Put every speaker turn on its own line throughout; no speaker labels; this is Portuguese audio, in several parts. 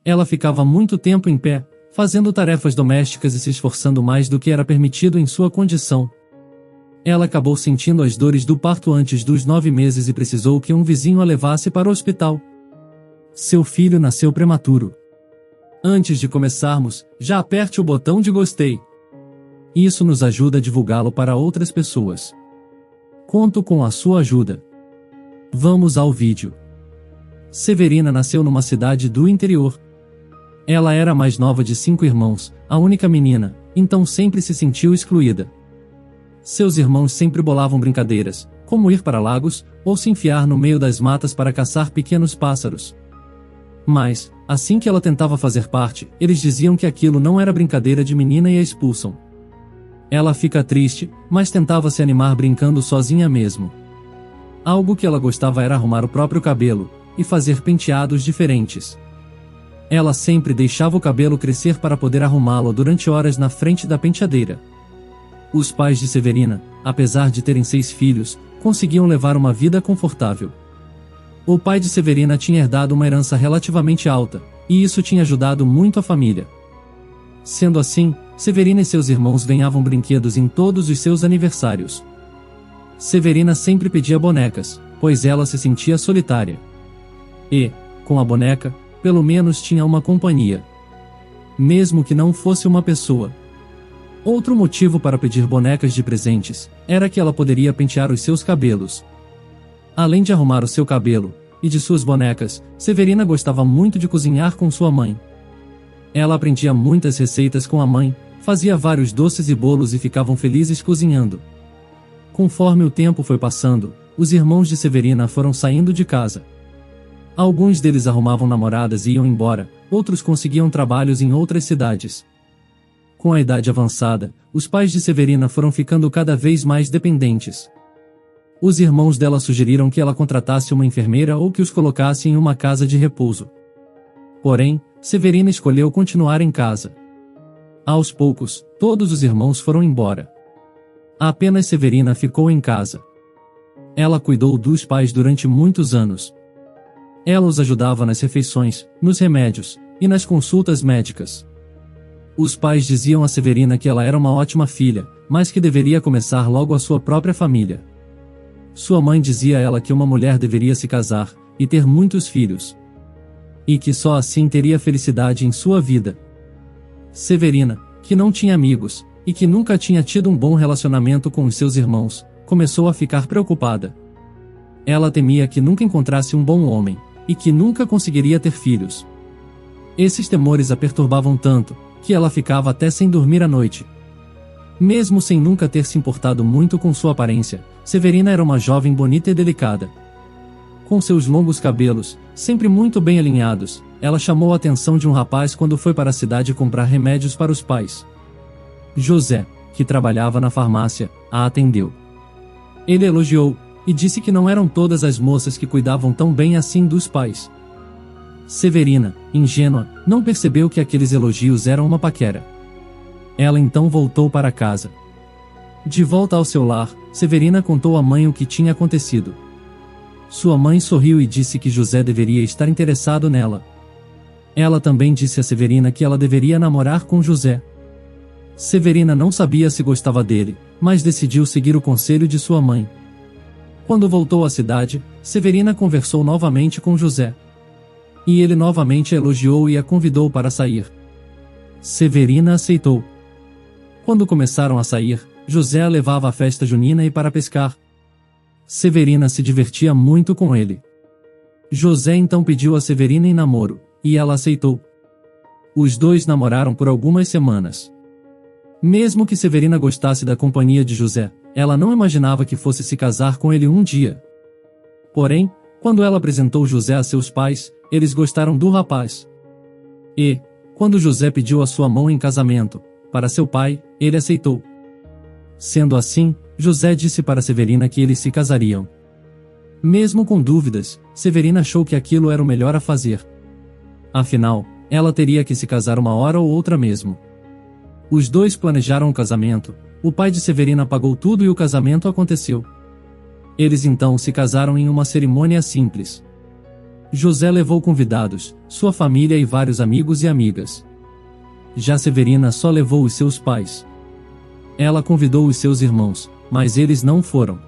Ela ficava muito tempo em pé, fazendo tarefas domésticas e se esforçando mais do que era permitido em sua condição. Ela acabou sentindo as dores do parto antes dos 9 meses e precisou que um vizinho a levasse para o hospital. Seu filho nasceu prematuro. Antes de começarmos, já aperte o botão de gostei. Isso nos ajuda a divulgá-lo para outras pessoas. Conto com a sua ajuda. Vamos ao vídeo. Severina nasceu numa cidade do interior. Ela era a mais nova de 5 irmãos, a única menina, então sempre se sentiu excluída. Seus irmãos sempre bolavam brincadeiras, como ir para lagos, ou se enfiar no meio das matas para caçar pequenos pássaros. Mas, assim que ela tentava fazer parte, eles diziam que aquilo não era brincadeira de menina e a expulsam. Ela fica triste, mas tentava se animar brincando sozinha mesmo. Algo que ela gostava era arrumar o próprio cabelo, e fazer penteados diferentes. Ela sempre deixava o cabelo crescer para poder arrumá-lo durante horas na frente da penteadeira. Os pais de Severina, apesar de terem 6 filhos, conseguiam levar uma vida confortável. O pai de Severina tinha herdado uma herança relativamente alta, e isso tinha ajudado muito a família. Sendo assim, Severina e seus irmãos ganhavam brinquedos em todos os seus aniversários. Severina sempre pedia bonecas, pois ela se sentia solitária. E, com a boneca, pelo menos tinha uma companhia. Mesmo que não fosse uma pessoa. Outro motivo para pedir bonecas de presentes era que ela poderia pentear os seus cabelos. Além de arrumar o seu cabelo e de suas bonecas, Severina gostava muito de cozinhar com sua mãe. Ela aprendia muitas receitas com a mãe, fazia vários doces e bolos e ficavam felizes cozinhando. Conforme o tempo foi passando, os irmãos de Severina foram saindo de casa. Alguns deles arrumavam namoradas e iam embora, outros conseguiam trabalhos em outras cidades. Com a idade avançada, os pais de Severina foram ficando cada vez mais dependentes. Os irmãos dela sugeriram que ela contratasse uma enfermeira ou que os colocasse em uma casa de repouso. Porém, Severina escolheu continuar em casa. Aos poucos, todos os irmãos foram embora. Apenas Severina ficou em casa. Ela cuidou dos pais durante muitos anos. Ela os ajudava nas refeições, nos remédios e nas consultas médicas. Os pais diziam a Severina que ela era uma ótima filha, mas que deveria começar logo a sua própria família. Sua mãe dizia a ela que uma mulher deveria se casar e ter muitos filhos. E que só assim teria felicidade em sua vida. Severina, que não tinha amigos, e que nunca tinha tido um bom relacionamento com os seus irmãos, começou a ficar preocupada. Ela temia que nunca encontrasse um bom homem, e que nunca conseguiria ter filhos. Esses temores a perturbavam tanto, que ela ficava até sem dormir à noite. Mesmo sem nunca ter se importado muito com sua aparência, Severina era uma jovem bonita e delicada. Com seus longos cabelos, sempre muito bem alinhados, ela chamou a atenção de um rapaz quando foi para a cidade comprar remédios para os pais. José, que trabalhava na farmácia, a atendeu. Ele elogiou, e disse que não eram todas as moças que cuidavam tão bem assim dos pais. Severina, ingênua, não percebeu que aqueles elogios eram uma paquera. Ela então voltou para casa. De volta ao seu lar, Severina contou à mãe o que tinha acontecido. Sua mãe sorriu e disse que José deveria estar interessado nela. Ela também disse a Severina que ela deveria namorar com José. Severina não sabia se gostava dele, mas decidiu seguir o conselho de sua mãe. Quando voltou à cidade, Severina conversou novamente com José. E ele novamente a elogiou e a convidou para sair. Severina aceitou. Quando começaram a sair, José a levava à festa junina e para pescar. Severina se divertia muito com ele. José então pediu a Severina em namoro, e ela aceitou. Os dois namoraram por algumas semanas. Mesmo que Severina gostasse da companhia de José, ela não imaginava que fosse se casar com ele um dia. Porém, quando ela apresentou José a seus pais, eles gostaram do rapaz. E, quando José pediu a sua mão em casamento, para seu pai, ele aceitou. Sendo assim, José disse para Severina que eles se casariam. Mesmo com dúvidas, Severina achou que aquilo era o melhor a fazer. Afinal, ela teria que se casar uma hora ou outra mesmo. Os dois planejaram o casamento, o pai de Severina pagou tudo e o casamento aconteceu. Eles então se casaram em uma cerimônia simples. José levou convidados, sua família e vários amigos e amigas. Já Severina só levou os seus pais. Ela convidou os seus irmãos, mas eles não foram.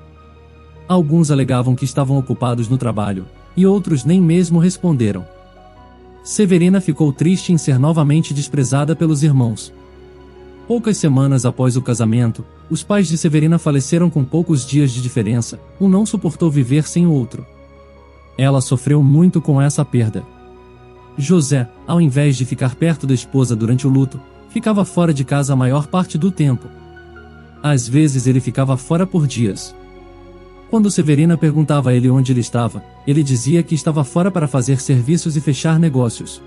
Alguns alegavam que estavam ocupados no trabalho, e outros nem mesmo responderam. Severina ficou triste em ser novamente desprezada pelos irmãos. Poucas semanas após o casamento, os pais de Severina faleceram com poucos dias de diferença, um não suportou viver sem o outro. Ela sofreu muito com essa perda. José, ao invés de ficar perto da esposa durante o luto, ficava fora de casa a maior parte do tempo. Às vezes ele ficava fora por dias. Quando Severina perguntava a ele onde ele estava, ele dizia que estava fora para fazer serviços e fechar negócios.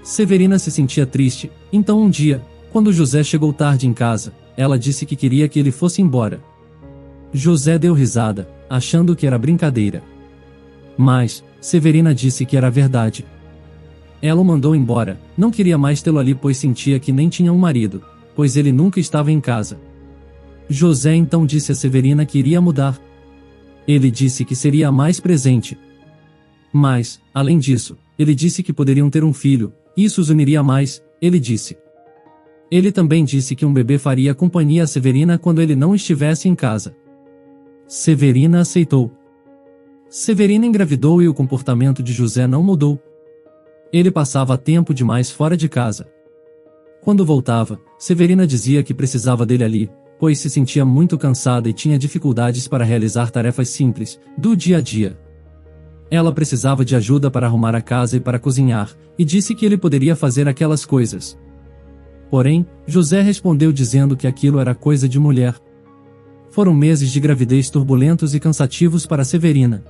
Severina se sentia triste, então um dia, quando José chegou tarde em casa, ela disse que queria que ele fosse embora. José deu risada, achando que era brincadeira. Mas Severina disse que era verdade. Ela o mandou embora, não queria mais tê-lo ali pois sentia que nem tinha um marido, pois ele nunca estava em casa. José então disse a Severina que iria mudar. Ele disse que seria mais presente. Mas, além disso, ele disse que poderiam ter um filho, isso os uniria mais, ele disse. Ele também disse que um bebê faria companhia a Severina quando ele não estivesse em casa. Severina aceitou. Severina engravidou e o comportamento de José não mudou. Ele passava tempo demais fora de casa. Quando voltava, Severina dizia que precisava dele ali, pois se sentia muito cansada e tinha dificuldades para realizar tarefas simples, do dia a dia. Ela precisava de ajuda para arrumar a casa e para cozinhar, e disse que ele poderia fazer aquelas coisas. Porém, José respondeu dizendo que aquilo era coisa de mulher. Foram meses de gravidez turbulentos e cansativos para Severina.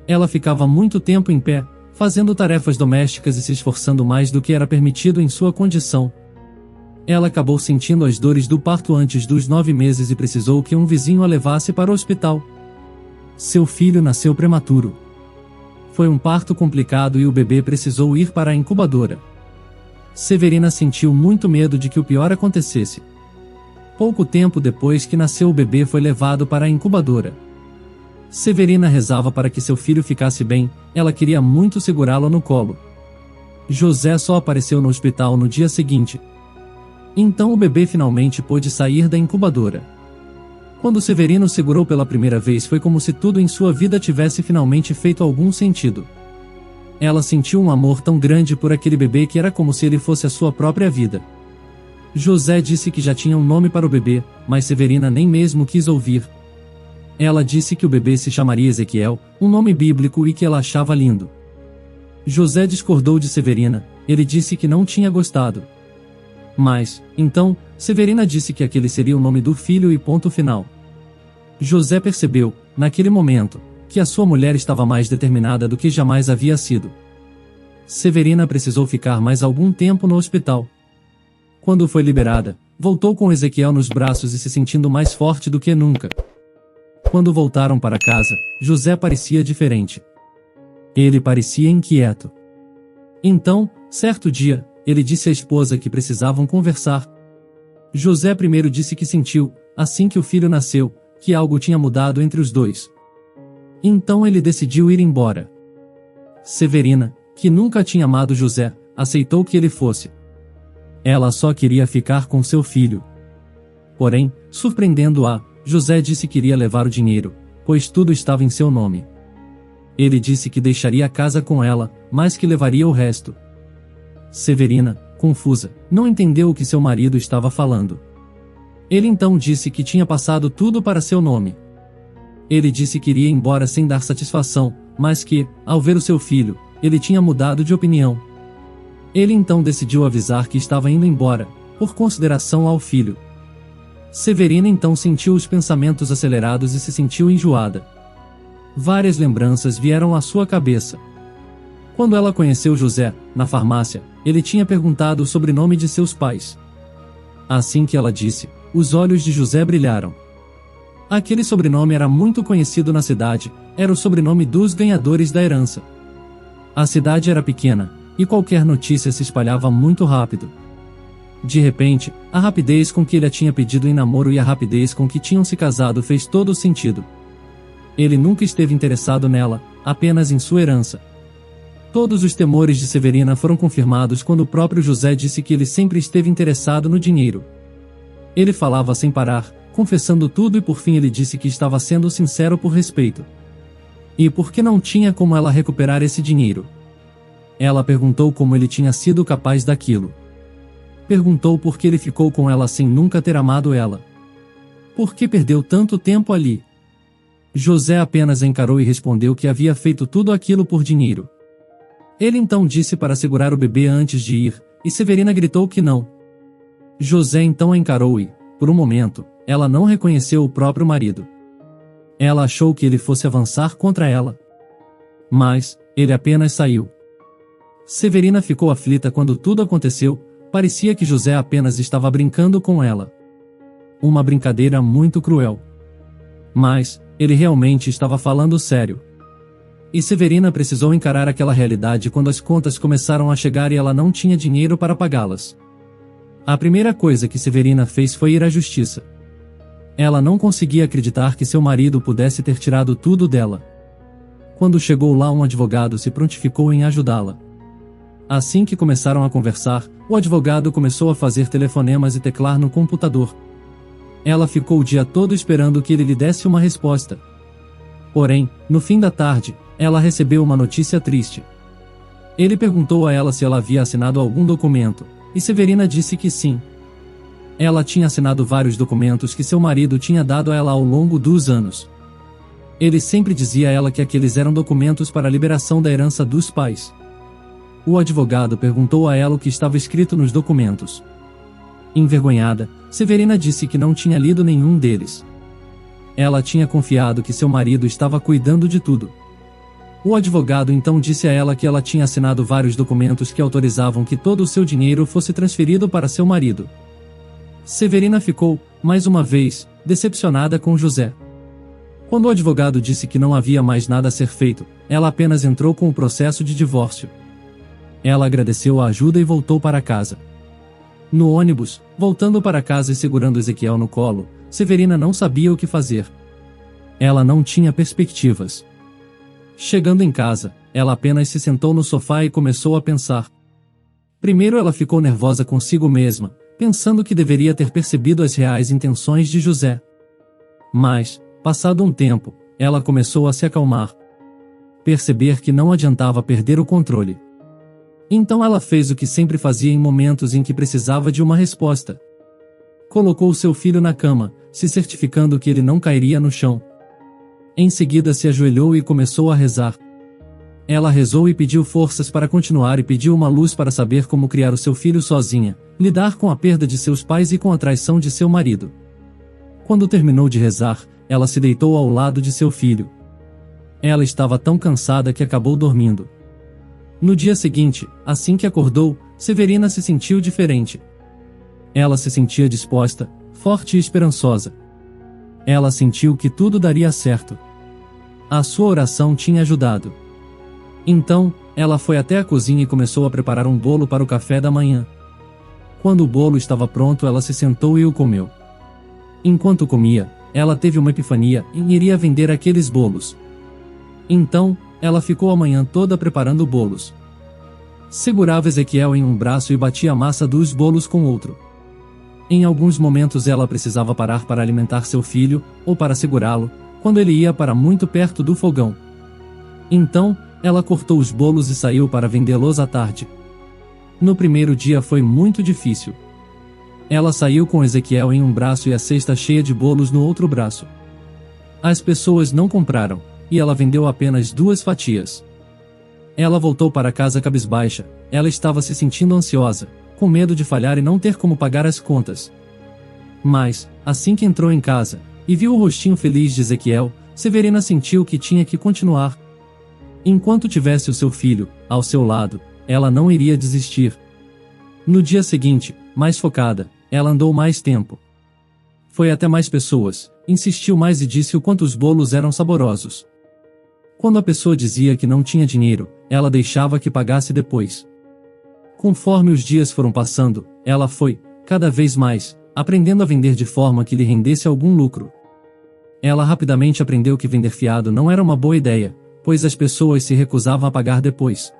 Ela ficava muito tempo em pé, fazendo tarefas domésticas e se esforçando mais do que era permitido em sua condição. Ela acabou sentindo as dores do parto antes dos 9 meses e precisou que um vizinho a levasse para o hospital. Seu filho nasceu prematuro. Foi um parto complicado e o bebê precisou ir para a incubadora. Severina sentiu muito medo de que o pior acontecesse. Pouco tempo depois que nasceu o bebê foi levado para a incubadora. Severina rezava para que seu filho ficasse bem, ela queria muito segurá-lo no colo. José só apareceu no hospital no dia seguinte. Então o bebê finalmente pôde sair da incubadora. Quando Severino segurou pela primeira vez foi como se tudo em sua vida tivesse finalmente feito algum sentido. Ela sentiu um amor tão grande por aquele bebê que era como se ele fosse a sua própria vida. José disse que já tinha um nome para o bebê, mas Severina nem mesmo quis ouvir. Ela disse que o bebê se chamaria Ezequiel, um nome bíblico e que ela achava lindo. José discordou de Severina, ele disse que não tinha gostado. Mas, então, Severina disse que aquele seria o nome do filho e ponto final. José percebeu, naquele momento, que a sua mulher estava mais determinada do que jamais havia sido. Severina precisou ficar mais algum tempo no hospital. Quando foi liberada, voltou com Ezequiel nos braços e se sentindo mais forte do que nunca. Quando voltaram para casa, José parecia diferente. Ele parecia inquieto. Então, certo dia, ele disse à esposa que precisavam conversar. José primeiro disse que sentiu, assim que o filho nasceu, que algo tinha mudado entre os dois. Então ele decidiu ir embora. Severina, que nunca tinha amado José, aceitou que ele fosse. Ela só queria ficar com seu filho. Porém, surpreendendo-a, José disse que iria levar o dinheiro, pois tudo estava em seu nome. Ele disse que deixaria a casa com ela, mas que levaria o resto. Severina, confusa, não entendeu o que seu marido estava falando. Ele então disse que tinha passado tudo para seu nome. Ele disse que iria embora sem dar satisfação, mas que, ao ver o seu filho, ele tinha mudado de opinião. Ele então decidiu avisar que estava indo embora, por consideração ao filho. Severina então sentiu os pensamentos acelerados e se sentiu enjoada. Várias lembranças vieram à sua cabeça. Quando ela conheceu José, na farmácia, ele tinha perguntado o sobrenome de seus pais. Assim que ela disse, os olhos de José brilharam. Aquele sobrenome era muito conhecido na cidade, era o sobrenome dos ganhadores da herança. A cidade era pequena, e qualquer notícia se espalhava muito rápido. De repente, a rapidez com que ele a tinha pedido em namoro e a rapidez com que tinham se casado fez todo o sentido. Ele nunca esteve interessado nela, apenas em sua herança. Todos os temores de Severina foram confirmados quando o próprio José disse que ele sempre esteve interessado no dinheiro. Ele falava sem parar, confessando tudo, e por fim ele disse que estava sendo sincero por respeito. E por que não tinha como ela recuperar esse dinheiro? Ela perguntou como ele tinha sido capaz daquilo. Perguntou por que ele ficou com ela sem nunca ter amado ela. Por que perdeu tanto tempo ali? José apenas encarou e respondeu que havia feito tudo aquilo por dinheiro. Ele então disse para segurar o bebê antes de ir, e Severina gritou que não. José então a encarou e, por um momento, ela não reconheceu o próprio marido. Ela achou que ele fosse avançar contra ela. Mas, ele apenas saiu. Severina ficou aflita quando tudo aconteceu, parecia que José apenas estava brincando com ela. Uma brincadeira muito cruel. Mas, ele realmente estava falando sério. E Severina precisou encarar aquela realidade quando as contas começaram a chegar e ela não tinha dinheiro para pagá-las. A primeira coisa que Severina fez foi ir à justiça. Ela não conseguia acreditar que seu marido pudesse ter tirado tudo dela. Quando chegou lá, um advogado se prontificou em ajudá-la. Assim que começaram a conversar, o advogado começou a fazer telefonemas e teclar no computador. Ela ficou o dia todo esperando que ele lhe desse uma resposta. Porém, no fim da tarde, ela recebeu uma notícia triste. Ele perguntou a ela se ela havia assinado algum documento, e Severina disse que sim. Ela tinha assinado vários documentos que seu marido tinha dado a ela ao longo dos anos. Ele sempre dizia a ela que aqueles eram documentos para a liberação da herança dos pais. O advogado perguntou a ela o que estava escrito nos documentos. Envergonhada, Severina disse que não tinha lido nenhum deles. Ela tinha confiado que seu marido estava cuidando de tudo. O advogado então disse a ela que ela tinha assinado vários documentos que autorizavam que todo o seu dinheiro fosse transferido para seu marido. Severina ficou, mais uma vez, decepcionada com José. Quando o advogado disse que não havia mais nada a ser feito, ela apenas entrou com o processo de divórcio. Ela agradeceu a ajuda e voltou para casa. No ônibus, voltando para casa e segurando Ezequiel no colo, Severina não sabia o que fazer. Ela não tinha perspectivas. Chegando em casa, ela apenas se sentou no sofá e começou a pensar. Primeiro ela ficou nervosa consigo mesma, pensando que deveria ter percebido as reais intenções de José. Mas, passado um tempo, ela começou a se acalmar. Perceber que não adiantava perder o controle. Então ela fez o que sempre fazia em momentos em que precisava de uma resposta. Colocou seu filho na cama, se certificando que ele não cairia no chão. Em seguida se ajoelhou e começou a rezar. Ela rezou e pediu forças para continuar e pediu uma luz para saber como criar o seu filho sozinha, lidar com a perda de seus pais e com a traição de seu marido. Quando terminou de rezar, ela se deitou ao lado de seu filho. Ela estava tão cansada que acabou dormindo. No dia seguinte, assim que acordou, Severina se sentiu diferente. Ela se sentia disposta, forte e esperançosa. Ela sentiu que tudo daria certo. A sua oração tinha ajudado. Então, ela foi até a cozinha e começou a preparar um bolo para o café da manhã. Quando o bolo estava pronto, ela se sentou e o comeu. Enquanto comia, ela teve uma epifania e iria vender aqueles bolos. Então, ela ficou a manhã toda preparando bolos. Segurava Ezequiel em um braço e batia a massa dos bolos com outro. Em alguns momentos ela precisava parar para alimentar seu filho, ou para segurá-lo, quando ele ia para muito perto do fogão. Então, ela cortou os bolos e saiu para vendê-los à tarde. No primeiro dia foi muito difícil. Ela saiu com Ezequiel em um braço e a cesta cheia de bolos no outro braço. As pessoas não compraram, e ela vendeu apenas 2 fatias. Ela voltou para casa cabisbaixa, ela estava se sentindo ansiosa, com medo de falhar e não ter como pagar as contas. Mas, assim que entrou em casa, e viu o rostinho feliz de Ezequiel, Severina sentiu que tinha que continuar. Enquanto tivesse o seu filho, ao seu lado, ela não iria desistir. No dia seguinte, mais focada, ela andou mais tempo. Foi até mais pessoas, insistiu mais e disse o quanto os bolos eram saborosos. Quando a pessoa dizia que não tinha dinheiro, ela deixava que pagasse depois. Conforme os dias foram passando, ela foi, cada vez mais, aprendendo a vender de forma que lhe rendesse algum lucro. Ela rapidamente aprendeu que vender fiado não era uma boa ideia, pois as pessoas se recusavam a pagar depois.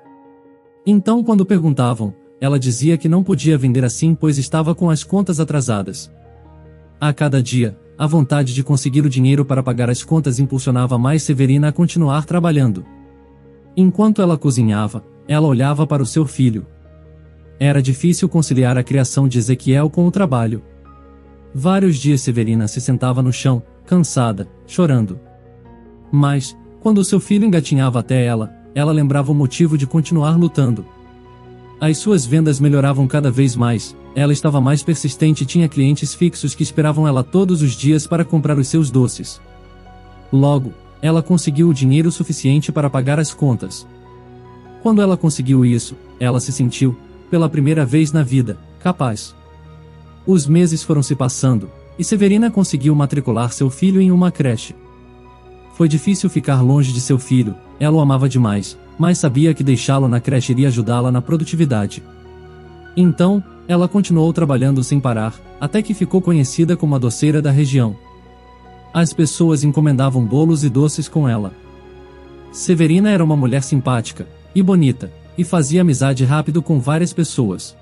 Então, quando perguntavam, ela dizia que não podia vender assim pois estava com as contas atrasadas. A cada dia, a vontade de conseguir o dinheiro para pagar as contas impulsionava mais Severina a continuar trabalhando. Enquanto ela cozinhava, ela olhava para o seu filho. Era difícil conciliar a criação de Ezequiel com o trabalho. Vários dias Severina se sentava no chão, cansada, chorando. Mas, quando seu filho engatinhava até ela lembrava o motivo de continuar lutando. As suas vendas melhoravam cada vez mais, ela estava mais persistente e tinha clientes fixos que esperavam ela todos os dias para comprar os seus doces. Logo, ela conseguiu o dinheiro suficiente para pagar as contas. Quando ela conseguiu isso, ela se sentiu, pela primeira vez na vida, capaz. Os meses foram se passando, e Severina conseguiu matricular seu filho em uma creche. Foi difícil ficar longe de seu filho, ela o amava demais, mas sabia que deixá-lo na creche iria ajudá-la na produtividade. Então, ela continuou trabalhando sem parar, até que ficou conhecida como a doceira da região. As pessoas encomendavam bolos e doces com ela. Severina era uma mulher simpática e bonita, e fazia amizade rápido com várias pessoas.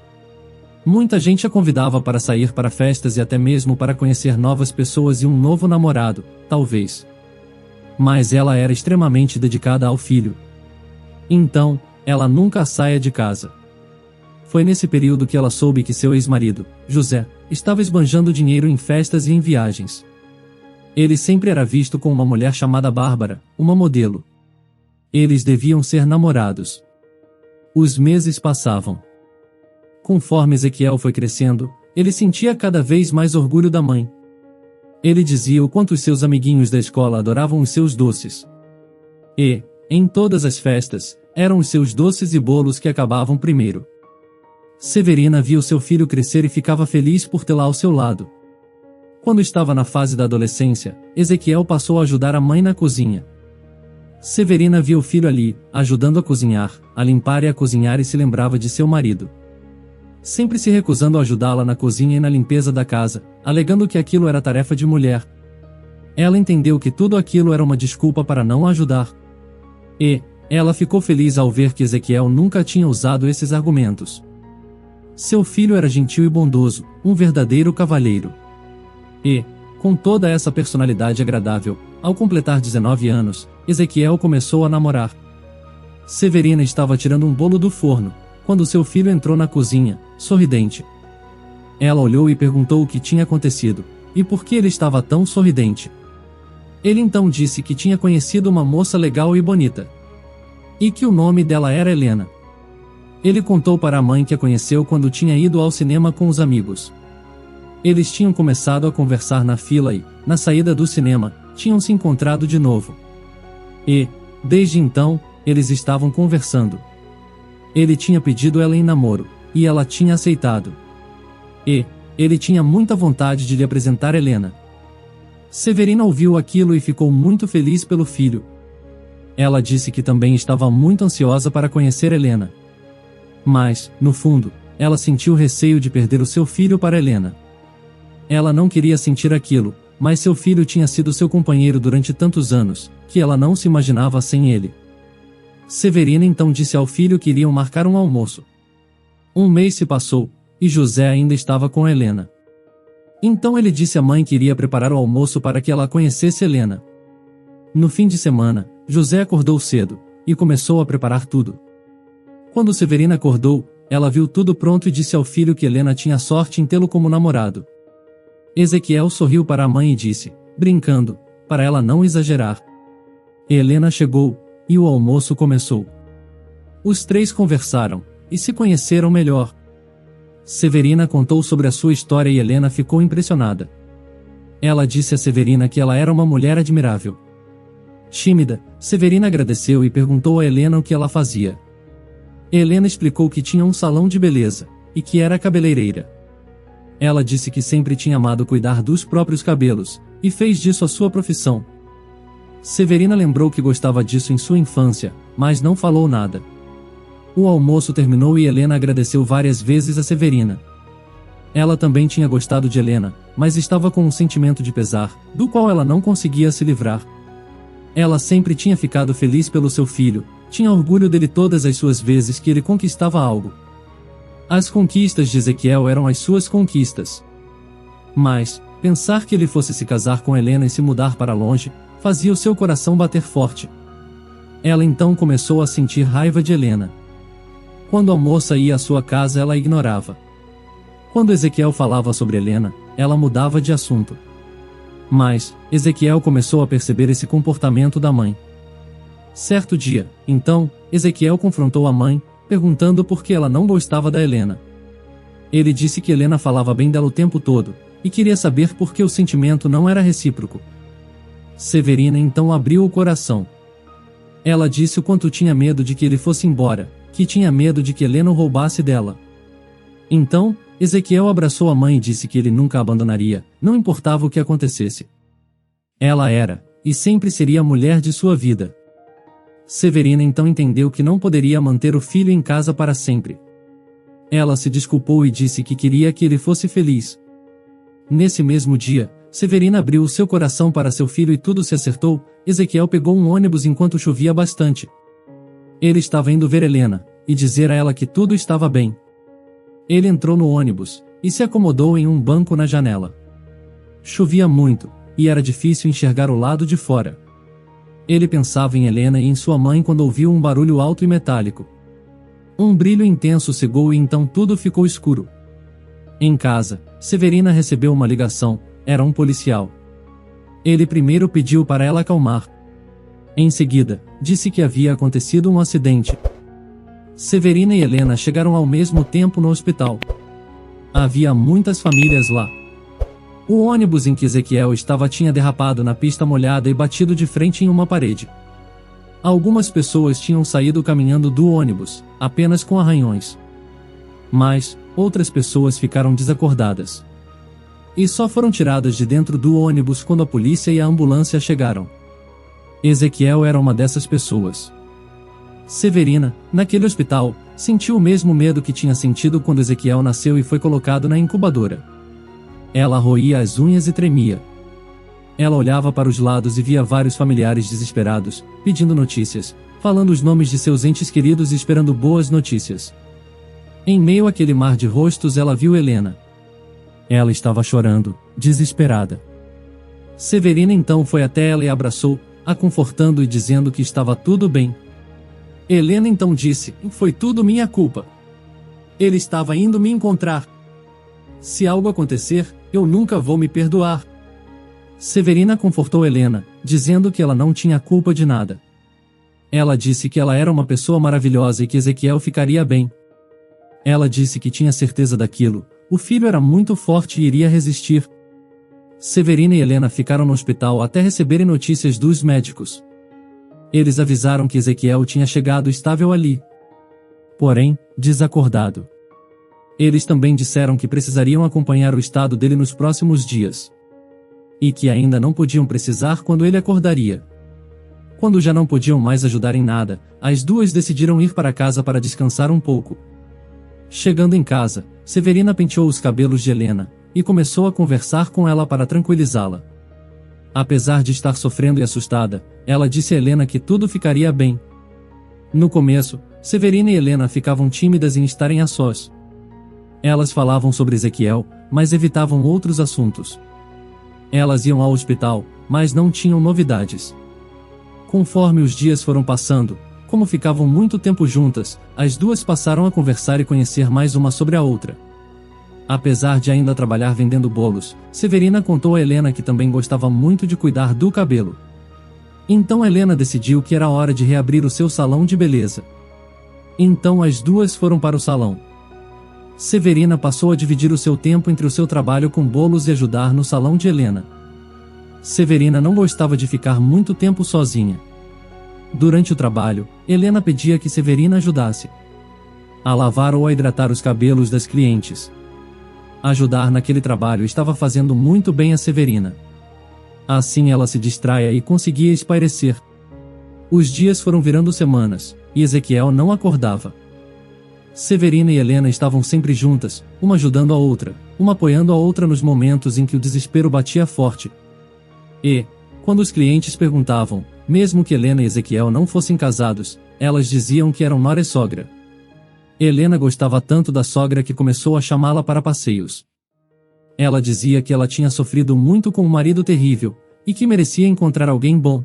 Muita gente a convidava para sair para festas e até mesmo para conhecer novas pessoas e um novo namorado, talvez. Mas ela era extremamente dedicada ao filho. Então, ela nunca saía de casa. Foi nesse período que ela soube que seu ex-marido, José, estava esbanjando dinheiro em festas e em viagens. Ele sempre era visto com uma mulher chamada Bárbara, uma modelo. Eles deviam ser namorados. Os meses passavam. Conforme Ezequiel foi crescendo, ele sentia cada vez mais orgulho da mãe. Ele dizia o quanto os seus amiguinhos da escola adoravam os seus doces. E, em todas as festas, eram os seus doces e bolos que acabavam primeiro. Severina via o seu filho crescer e ficava feliz por tê-la ao seu lado. Quando estava na fase da adolescência, Ezequiel passou a ajudar a mãe na cozinha. Severina via o filho ali, ajudando a cozinhar, a limpar e a cozinhar e se lembrava de seu marido. Sempre se recusando a ajudá-la na cozinha e na limpeza da casa, alegando que aquilo era tarefa de mulher. Ela entendeu que tudo aquilo era uma desculpa para não a ajudar. E, ela ficou feliz ao ver que Ezequiel nunca tinha usado esses argumentos. Seu filho era gentil e bondoso, um verdadeiro cavalheiro. E, com toda essa personalidade agradável, ao completar 19 anos, Ezequiel começou a namorar. Severina estava tirando um bolo do forno, quando seu filho entrou na cozinha, sorridente. Ela olhou e perguntou o que tinha acontecido, e por que ele estava tão sorridente. Ele então disse que tinha conhecido uma moça legal e bonita. E que o nome dela era Helena. Ele contou para a mãe que a conheceu quando tinha ido ao cinema com os amigos. Eles tinham começado a conversar na fila e, na saída do cinema, tinham se encontrado de novo. E, desde então, eles estavam conversando. Ele tinha pedido ela em namoro, e ela tinha aceitado. E, ele tinha muita vontade de lhe apresentar Helena. Severina ouviu aquilo e ficou muito feliz pelo filho. Ela disse que também estava muito ansiosa para conhecer Helena. Mas, no fundo, ela sentiu receio de perder o seu filho para Helena. Ela não queria sentir aquilo, mas seu filho tinha sido seu companheiro durante tantos anos, que ela não se imaginava sem ele. Severina então disse ao filho que iriam marcar um almoço. Um mês se passou, e José ainda estava com Helena. Então ele disse à mãe que iria preparar o almoço para que ela conhecesse Helena. No fim de semana, José acordou cedo, e começou a preparar tudo. Quando Severina acordou, ela viu tudo pronto e disse ao filho que Helena tinha sorte em tê-lo como namorado. Ezequiel sorriu para a mãe e disse, brincando, para ela não exagerar. Helena chegou, e o almoço começou. Os três conversaram, e se conheceram melhor. Severina contou sobre a sua história e Helena ficou impressionada. Ela disse a Severina que ela era uma mulher admirável. Tímida, Severina agradeceu e perguntou a Helena o que ela fazia. Helena explicou que tinha um salão de beleza, e que era cabeleireira. Ela disse que sempre tinha amado cuidar dos próprios cabelos, e fez disso a sua profissão. Severina lembrou que gostava disso em sua infância, mas não falou nada. O almoço terminou e Helena agradeceu várias vezes a Severina. Ela também tinha gostado de Helena, mas estava com um sentimento de pesar, do qual ela não conseguia se livrar. Ela sempre tinha ficado feliz pelo seu filho, tinha orgulho dele todas as suas vezes que ele conquistava algo. As conquistas de Ezequiel eram as suas conquistas. Mas, pensar que ele fosse se casar com Helena e se mudar para longe, fazia o seu coração bater forte. Ela então começou a sentir raiva de Helena. Quando a moça ia à sua casa, ela a ignorava. Quando Ezequiel falava sobre Helena, ela mudava de assunto. Mas, Ezequiel começou a perceber esse comportamento da mãe. Certo dia, então, Ezequiel confrontou a mãe, perguntando por que ela não gostava da Helena. Ele disse que Helena falava bem dela o tempo todo, e queria saber por que o sentimento não era recíproco. Severina então abriu o coração. Ela disse o quanto tinha medo de que ele fosse embora, que tinha medo de que Helena o roubasse dela. Então, Ezequiel abraçou a mãe e disse que ele nunca a abandonaria, não importava o que acontecesse. Ela era, e sempre seria a mulher de sua vida. Severina então entendeu que não poderia manter o filho em casa para sempre. Ela se desculpou e disse que queria que ele fosse feliz. Nesse mesmo dia, Severina abriu o seu coração para seu filho e tudo se acertou. Ezequiel pegou um ônibus enquanto chovia bastante. Ele estava indo ver Helena, e dizer a ela que tudo estava bem. Ele entrou no ônibus, e se acomodou em um banco na janela. Chovia muito, e era difícil enxergar o lado de fora. Ele pensava em Helena e em sua mãe quando ouviu um barulho alto e metálico. Um brilho intenso cegou e então tudo ficou escuro. Em casa, Severina recebeu uma ligação, era um policial. Ele primeiro pediu para ela acalmar. Em seguida, disse que havia acontecido um acidente. Severina e Helena chegaram ao mesmo tempo no hospital. Havia muitas famílias lá. O ônibus em que Ezequiel estava tinha derrapado na pista molhada e batido de frente em uma parede. Algumas pessoas tinham saído caminhando do ônibus, apenas com arranhões. Mas, outras pessoas ficaram desacordadas. E só foram tiradas de dentro do ônibus quando a polícia e a ambulância chegaram. Ezequiel era uma dessas pessoas. Severina, naquele hospital, sentiu o mesmo medo que tinha sentido quando Ezequiel nasceu e foi colocado na incubadora. Ela roía as unhas e tremia. Ela olhava para os lados e via vários familiares desesperados, pedindo notícias, falando os nomes de seus entes queridos e esperando boas notícias. Em meio àquele mar de rostos ela viu Helena. Ela estava chorando, desesperada. Severina então foi até ela e a abraçou, a confortando e dizendo que estava tudo bem. Helena então disse: "Foi tudo minha culpa. Ele estava indo me encontrar. Se algo acontecer, eu nunca vou me perdoar." Severina confortou Helena, dizendo que ela não tinha culpa de nada. Ela disse que ela era uma pessoa maravilhosa e que Ezequiel ficaria bem. Ela disse que tinha certeza daquilo, o filho era muito forte e iria resistir. Severina e Helena ficaram no hospital até receberem notícias dos médicos. Eles avisaram que Ezequiel tinha chegado estável ali. Porém, desacordado. Eles também disseram que precisariam acompanhar o estado dele nos próximos dias. E que ainda não podiam precisar quando ele acordaria. Quando já não podiam mais ajudar em nada, as duas decidiram ir para casa para descansar um pouco. Chegando em casa, Severina penteou os cabelos de Helena, e começou a conversar com ela para tranquilizá-la. Apesar de estar sofrendo e assustada, ela disse a Helena que tudo ficaria bem. No começo, Severina e Helena ficavam tímidas em estarem a sós. Elas falavam sobre Ezequiel, mas evitavam outros assuntos. Elas iam ao hospital, mas não tinham novidades. Conforme os dias foram passando, como ficavam muito tempo juntas, as duas passaram a conversar e conhecer mais uma sobre a outra. Apesar de ainda trabalhar vendendo bolos, Severina contou a Helena que também gostava muito de cuidar do cabelo. Então Helena decidiu que era hora de reabrir o seu salão de beleza. Então as duas foram para o salão. Severina passou a dividir o seu tempo entre o seu trabalho com bolos e ajudar no salão de Helena. Severina não gostava de ficar muito tempo sozinha. Durante o trabalho, Helena pedia que Severina ajudasse a lavar ou a hidratar os cabelos das clientes. Ajudar naquele trabalho estava fazendo muito bem a Severina. Assim ela se distraía e conseguia espairecer. Os dias foram virando semanas, e Ezequiel não acordava. Severina e Helena estavam sempre juntas, uma ajudando a outra, uma apoiando a outra nos momentos em que o desespero batia forte. E, quando os clientes perguntavam, mesmo que Helena e Ezequiel não fossem casados, elas diziam que eram nora e sogra. Helena gostava tanto da sogra que começou a chamá-la para passeios. Ela dizia que ela tinha sofrido muito com um marido terrível, e que merecia encontrar alguém bom.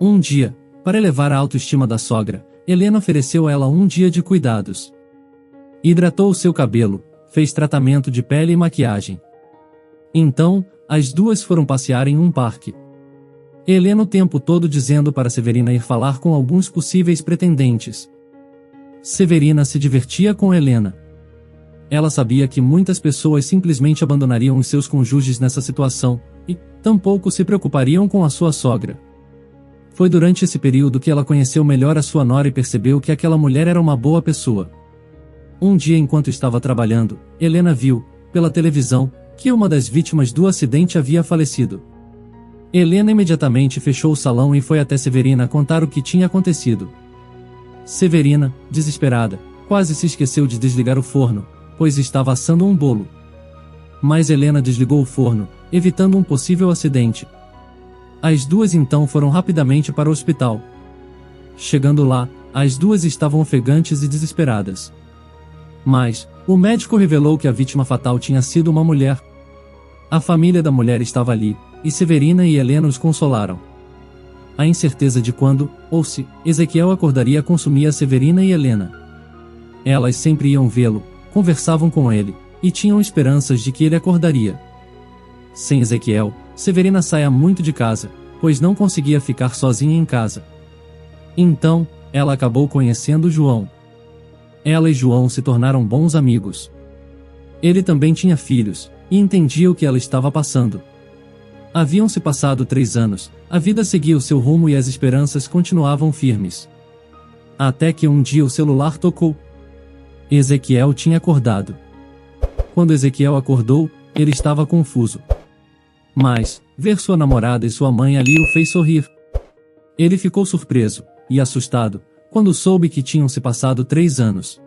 Um dia, para elevar a autoestima da sogra, Helena ofereceu a ela um dia de cuidados. Hidratou o seu cabelo, fez tratamento de pele e maquiagem. Então, as duas foram passear em um parque. Helena o tempo todo dizendo para Severina ir falar com alguns possíveis pretendentes. Severina se divertia com Helena. Ela sabia que muitas pessoas simplesmente abandonariam os seus cônjuges nessa situação, e tampouco se preocupariam com a sua sogra. Foi durante esse período que ela conheceu melhor a sua nora e percebeu que aquela mulher era uma boa pessoa. Um dia, enquanto estava trabalhando, Helena viu, pela televisão, que uma das vítimas do acidente havia falecido. Helena imediatamente fechou o salão e foi até Severina contar o que tinha acontecido. Severina, desesperada, quase se esqueceu de desligar o forno, pois estava assando um bolo. Mas Helena desligou o forno, evitando um possível acidente. As duas então foram rapidamente para o hospital. Chegando lá, as duas estavam ofegantes e desesperadas. Mas, o médico revelou que a vítima fatal tinha sido uma mulher. A família da mulher estava ali, e Severina e Helena os consolaram. A incerteza de quando, ou se, Ezequiel acordaria consumia Severina e Helena. Elas sempre iam vê-lo, conversavam com ele, e tinham esperanças de que ele acordaria. Sem Ezequiel, Severina saía muito de casa, pois não conseguia ficar sozinha em casa. Então, ela acabou conhecendo João. Ela e João se tornaram bons amigos. Ele também tinha filhos, e entendia o que ela estava passando. Haviam-se passado 3 anos, a vida seguia o seu rumo e as esperanças continuavam firmes. Até que um dia o celular tocou. Ezequiel tinha acordado. Quando Ezequiel acordou, ele estava confuso. Mas, ver sua namorada e sua mãe ali o fez sorrir. Ele ficou surpreso, e assustado, quando soube que tinham se passado 3 anos.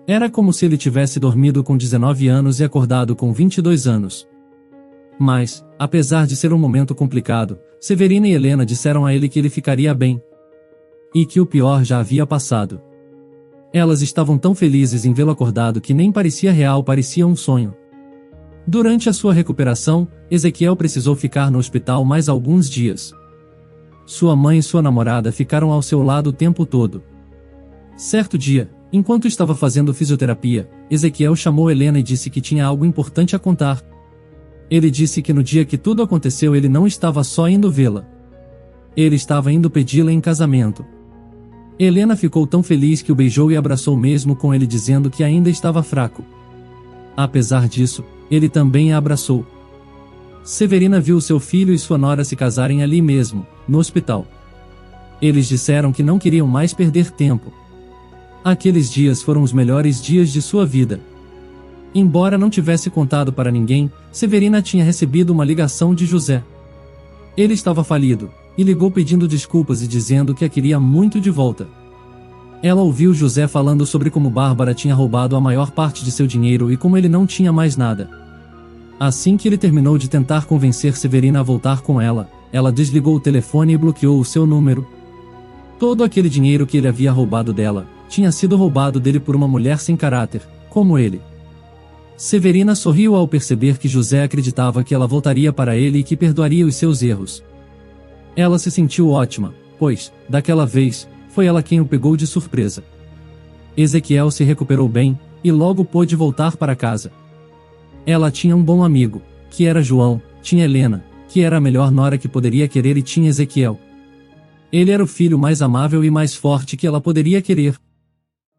Era como se ele tivesse dormido com 19 anos e acordado com 22 anos. Mas, apesar de ser um momento complicado, Severina e Helena disseram a ele que ele ficaria bem. E que o pior já havia passado. Elas estavam tão felizes em vê-lo acordado que nem parecia real, parecia um sonho. Durante a sua recuperação, Ezequiel precisou ficar no hospital mais alguns dias. Sua mãe e sua namorada ficaram ao seu lado o tempo todo. Certo dia, enquanto estava fazendo fisioterapia, Ezequiel chamou Helena e disse que tinha algo importante a contar. Ele disse que no dia que tudo aconteceu ele não estava só indo vê-la. Ele estava indo pedi-la em casamento. Helena ficou tão feliz que o beijou e abraçou mesmo com ele dizendo que ainda estava fraco. Apesar disso, ele também a abraçou. Severina viu seu filho e sua nora se casarem ali mesmo, no hospital. Eles disseram que não queriam mais perder tempo. Aqueles dias foram os melhores dias de sua vida. Embora não tivesse contado para ninguém, Severina tinha recebido uma ligação de José. Ele estava falido, e ligou pedindo desculpas e dizendo que a queria muito de volta. Ela ouviu José falando sobre como Bárbara tinha roubado a maior parte de seu dinheiro e como ele não tinha mais nada. Assim que ele terminou de tentar convencer Severina a voltar com ela, ela desligou o telefone e bloqueou o seu número. Todo aquele dinheiro que ele havia roubado dela, tinha sido roubado dele por uma mulher sem caráter, como ele. Severina sorriu ao perceber que José acreditava que ela voltaria para ele e que perdoaria os seus erros. Ela se sentiu ótima, pois, daquela vez, foi ela quem o pegou de surpresa. Ezequiel se recuperou bem, e logo pôde voltar para casa. Ela tinha um bom amigo, que era João, tinha Helena, que era a melhor nora que poderia querer e tinha Ezequiel. Ele era o filho mais amável e mais forte que ela poderia querer.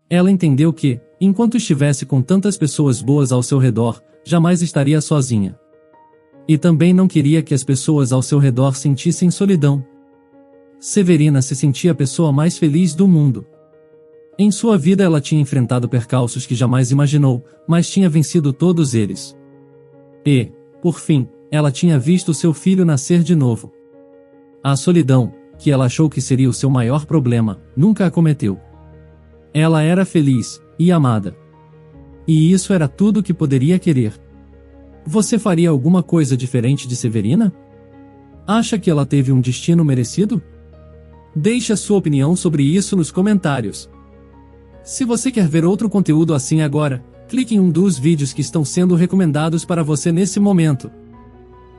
Ela entendeu que, enquanto estivesse com tantas pessoas boas ao seu redor, jamais estaria sozinha. E também não queria que as pessoas ao seu redor sentissem solidão. Severina se sentia a pessoa mais feliz do mundo. Em sua vida ela tinha enfrentado percalços que jamais imaginou, mas tinha vencido todos eles. E, por fim, ela tinha visto seu filho nascer de novo. A solidão, que ela achou que seria o seu maior problema, nunca a cometeu. Ela era feliz, e amada. E isso era tudo o que poderia querer. Você faria alguma coisa diferente de Severina? Acha que ela teve um destino merecido? Deixe a sua opinião sobre isso nos comentários. Se você quer ver outro conteúdo assim agora, clique em um dos vídeos que estão sendo recomendados para você nesse momento.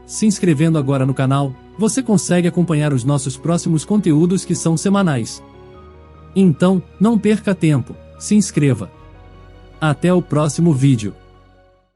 Se inscrevendo agora no canal, você consegue acompanhar os nossos próximos conteúdos que são semanais. Então, não perca tempo, se inscreva. Até o próximo vídeo.